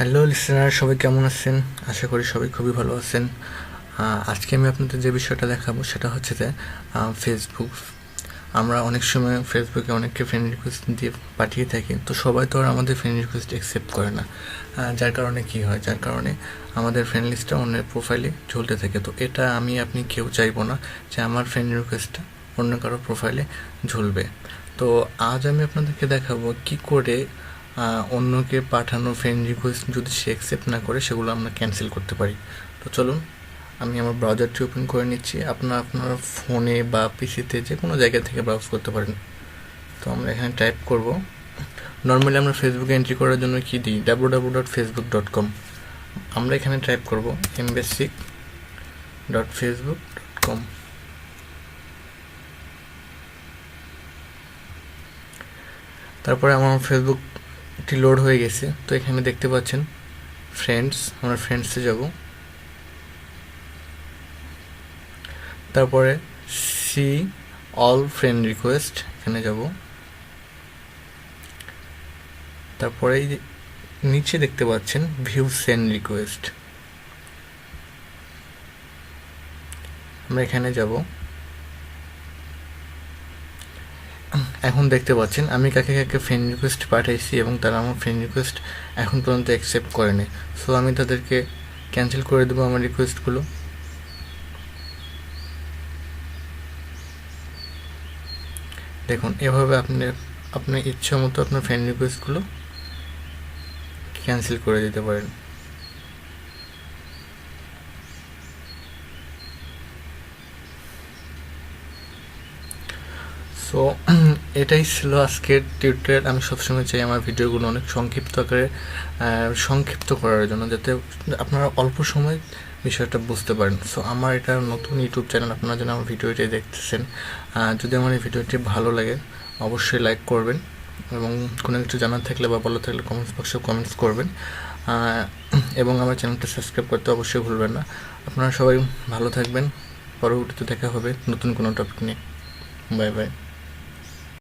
Hello listener, সবাই কেমন আছেন? আশা করি সবাই খুবই ভালো আছেন। আজকে আমি আপনাদের যে বিষয়টা দেখাবো সেটা হচ্ছে যে ফেসবুক। আমরা অনেক সময় ফেসবুকে অনেককে ফ্রেন্ড রিকোয়েস্ট দিয়ে পাঠিয়ে থাকি, তো সবাই তো আর আমাদের ফ্রেন্ড রিকোয়েস্ট অ্যাকসেপ্ট করে না। যার কারণে কি হয়, যার কারণে আমাদের ফ্রেন্ড লিস্টটা অন্যের প্রোফাইলে ঝুলতে থাকে। তো এটা আপনি কেউ চাইবো না যে আমার ফ্রেন্ড রিকোয়েস্টটা অন্য কারো প্রোফাইলে ঝুলবে। তো আজ আমি আপনাদেরকে দেখাবো কি করে অন্যকে পাঠানো ফ্রেন্ড রিকোয়েস্ট যদি সে অ্যাকসেপ্ট না করে সেগুলো আমরা ক্যান্সেল করতে পারি। তো চলুন, আমি আমার ব্রাউজারটি ওপেন করে নিচ্ছি। আপনার ফোনে বা পিসিতে যে কোনো জায়গা থেকে ব্রাউজ করতে পারেন। তো আমরা এখানে টাইপ করব। নর্মালি আমরা ফেসবুকে এন্ট্রি করার জন্য কি দিই, www.facebook.com। আমরা এখানে টাইপ করব embasic.facebook.com। তারপরে আমার ফেসবুকটি লোড হয়ে গেছে। তো এখানে দেখতে পাচ্ছেন ফ্রেন্ডস, আমরা ফ্রেন্ডসে যাব। তারপরে সি অল ফ্রেন্ড রিকোয়েস্ট, এখানে যাব। তারপরে নিচে দেখতে পাচ্ছেন ভিউ সেন্ড রিকোয়েস্ট, আমরা এখানে যাব। এখন দেখতে পাচ্ছেন আমি কাকে কাকে ফ্রেন্ড রিকোয়েস্ট পাঠাইছি এবং তারা আমার ফ্রেন্ড রিকোয়েস্ট এখন পর্যন্ত অ্যাকসেপ্ট করেনি। সো আমি তাদেরকে ক্যান্সেল করে দেবো আমার রিকোয়েস্টগুলো। দেখুন, এভাবে আপনার ইচ্ছা মতো আপনার ফ্রেন্ড রিকোয়েস্টগুলো ক্যান্সেল করে দিতে পারেন। সো এটাই ছিল আজকের টিউটোরিয়াল। আমি সবসময় চাই আমার ভিডিওগুলো অনেক সংক্ষিপ্ত আকারে সংক্ষিপ্ত করার জন্য, যাতে আপনারা অল্প সময় বিষয়টা বুঝতে পারেন। সো আমার এটা নতুন ইউটিউব চ্যানেল, আপনারা যেন আমার ভিডিওটি দেখতেছেন। যদি আমার এই ভিডিওটি ভালো লাগে অবশ্যই লাইক করবেন, এবং কোনো কিছু জানার থাকলে বা বলার থাকলে কমেন্টস বক্সে কমেন্টস করবেন, এবং আমার চ্যানেলটা সাবস্ক্রাইব করতে অবশ্যই ভুলবেন না। আপনারা সবাই ভালো থাকবেন। পরবর্তীতে দেখা হবে নতুন কোনো টপিক নিয়ে। Bye bye.